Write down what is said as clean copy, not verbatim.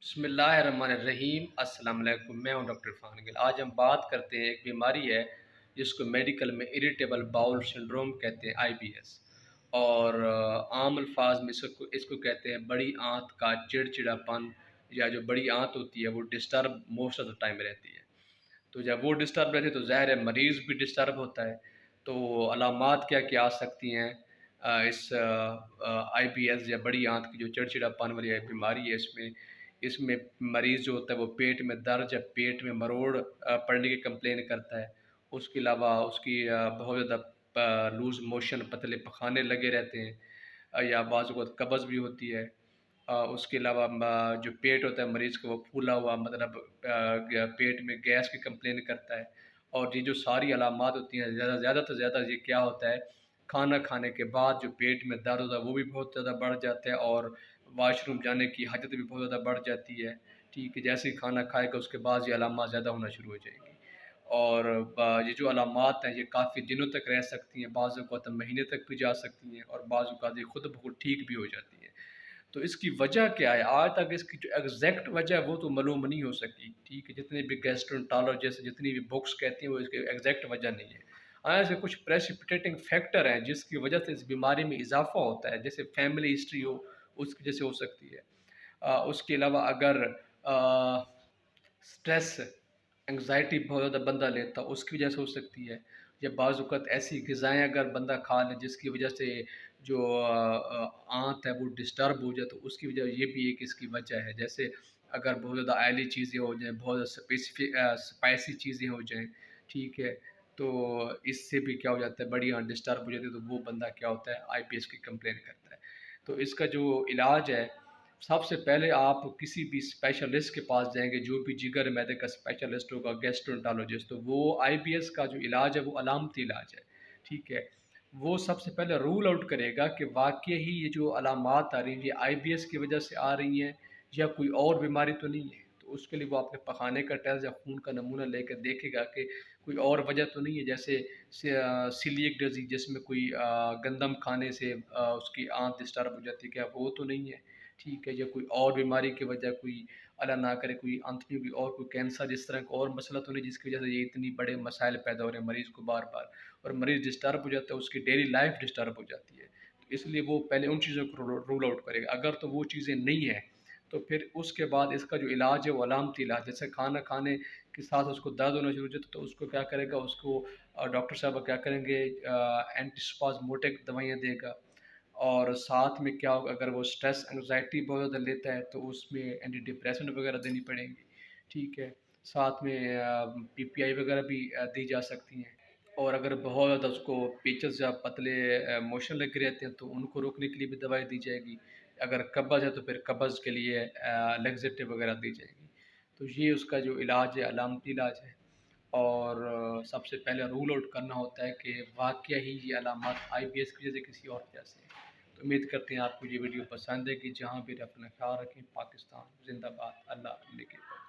بسم اللہ الرحمن الرحیم۔ السلام علیکم، میں ہوں ڈاکٹر عرفان گل۔ آج ہم بات کرتے ہیں ایک بیماری ہے جس کو میڈیکل میں اریٹیبل باؤل سنڈروم کہتے ہیں، IBS، اور عام الفاظ میں اس کو کہتے ہیں بڑی آنت کا چڑچڑا پن، یا جو بڑی آنت ہوتی ہے وہ disturb most of the time رہتی ہے۔ تو جب وہ ڈسٹرب رہتی ہے تو ظاہر ہے مریض بھی ڈسٹرب ہوتا ہے۔ تو علامات کیا کیا آ سکتی ہیں اس IBS یا بڑی آنت کی جو چڑچڑا پن والی بیماری ہے؟ اس میں مریض جو ہوتا ہے وہ پیٹ میں درد یا پیٹ میں مروڑ پڑنے کی کمپلین کرتا ہے۔ اس کے علاوہ اس کی بہت زیادہ لوز موشن، پتلے پخانے لگے رہتے ہیں، یا بعض اوقات قبض بھی ہوتی ہے۔ اس کے علاوہ جو پیٹ ہوتا ہے مریض کا وہ پھولا ہوا، مطلب پیٹ میں گیس کی کمپلین کرتا ہے۔ اور یہ جو ساری علامات ہوتی ہیں، زیادہ سے زیادہ یہ کیا ہوتا ہے، کھانا کھانے کے بعد جو پیٹ میں درد ہوتا ہے وہ بھی بہت زیادہ بڑھ جاتا ہے، اور واش روم جانے کی حاجت بھی بہت زیادہ بڑھ جاتی ہے۔ ٹھیک ہے، جیسے ہی کھانا کھائے گا اس کے بعد یہ علامات زیادہ ہونا شروع ہو جائیں گی، اور یہ جو علامات ہیں یہ کافی دنوں تک رہ سکتی ہیں، بعض اوقات مہینے تک بھی جا سکتی ہیں، اور بعض اوقات یہ خود بخود ٹھیک بھی ہو جاتی ہیں۔ تو اس کی وجہ کیا ہے؟ آج تک اس کی جو ایگزیکٹ وجہ ہے وہ تو معلوم نہیں ہو سکی۔ ٹھیک ہے، جتنے بھی گیسٹرونٹالوجسٹ، جتنی بھی بکس کہتی ہیں وہ اس کی ایگزیکٹ وجہ نہیں ہے۔ ایسے کچھ پریسپیٹیٹنگ فیکٹر ہیں جس کی وجہ سے اس بیماری میں اضافہ ہوتا ہے، جیسے فیملی ہسٹری ہو، اس کی وجہ سے ہو سکتی ہے۔ اس کے علاوہ اگر سٹریس، انگزائٹی بہت زیادہ بندہ لیتا اس کی وجہ سے ہو سکتی ہے، یا بعض اوقات ایسی غذائیں اگر بندہ کھا لے جس کی وجہ سے جو آنت ہے وہ ڈسٹرب ہو جائے، تو اس کی وجہ یہ بھی ایک اس کی وجہ ہے۔ جیسے اگر بہت زیادہ آئلی چیزیں ہو جائیں، بہت زیادہ اسپائسی چیزیں ہو جائیں، ٹھیک ہے، تو اس سے بھی کیا ہو جاتا ہے، بڑی آنت ڈسٹرب ہو جاتی ہے، تو وہ بندہ کیا ہوتا ہے، IBS کی کمپلین کرتا ہے۔ تو اس کا جو علاج ہے، سب سے پہلے آپ کسی بھی اسپیشلسٹ کے پاس جائیں گے، جو بھی جگر میدے کا اسپیشلسٹ ہوگا، گیسٹرونٹالوجسٹ، تو وہ IBS کا جو علاج ہے وہ علامتی علاج ہے۔ ٹھیک ہے، وہ سب سے پہلے رول آؤٹ کرے گا کہ واقعی ہی یہ جو علامات آ رہی ہیں یہ IBS کی وجہ سے آ رہی ہیں یا کوئی اور بیماری تو نہیں ہے۔ تو اس کے لیے وہ اپنے پخانے کا ٹیسٹ یا خون کا نمونہ لے کر دیکھے گا کہ کوئی اور وجہ تو نہیں ہے، جیسے سیلیک ڈزیز جس میں کوئی گندم کھانے سے اس کی آنت ڈسٹرب ہو جاتی ہے، کیا وہ تو نہیں ہے؟ ٹھیک ہے، یا کوئی اور بیماری کی وجہ، کوئی اللہ نہ کرے کوئی انت میں کوئی کینسر جس طرح کا اور مسئلہ تو نہیں جس کی وجہ سے یہ اتنی بڑے مسائل پیدا ہو رہے ہیں مریض کو بار بار، اور مریض ڈسٹرب ہو جاتا ہے، اس کی ڈیلی لائف ڈسٹرب ہو جاتی ہے۔ تو اس لیے وہ پہلے ان چیزوں کو رول آؤٹ کرے گا۔ اگر تو وہ چیزیں نہیں ہیں تو پھر اس کے بعد اس کا جو علاج ہے وہ علامتی علاج، جیسے کھانا کھانے کے ساتھ اس کو درد ہونا شروع ہو جاتا ہے تو اس کو کیا کرے گا، اس کو ڈاکٹر صاحب کیا کریں گے، اینٹی اسپازموٹک دوائیاں دے گا، اور ساتھ میں کیا ہوگا، اگر وہ سٹریس انگزائٹی بہت زیادہ لیتا ہے تو اس میں اینٹی ڈپریسنٹ وغیرہ دینی پڑیں گی۔ ٹھیک ہے، ساتھ میں PPI وغیرہ بھی دی جا سکتی ہیں، اور اگر بہت زیادہ اس کو پیچز یا پتلے موشن لگ رہتے ہیں تو ان کو روکنے کے لیے بھی دوائی دی جائے گی۔ اگر قبض ہے تو پھر قبض کے لیے لیگزیٹو وغیرہ دی جائے گی۔ تو یہ اس کا جو علاج ہے علامتی علاج ہے، اور سب سے پہلے رول آؤٹ کرنا ہوتا ہے کہ واقعہ ہی یہ علامات IBS کی وجہ سے کسی اور وجہ سے ہیں۔ تو امید کرتے ہیں آپ کو یہ ویڈیو پسند ہے، کہ جہاں بھی اپنا خیال رکھیں۔ پاکستان زندہ باد، اللہ نگہبان۔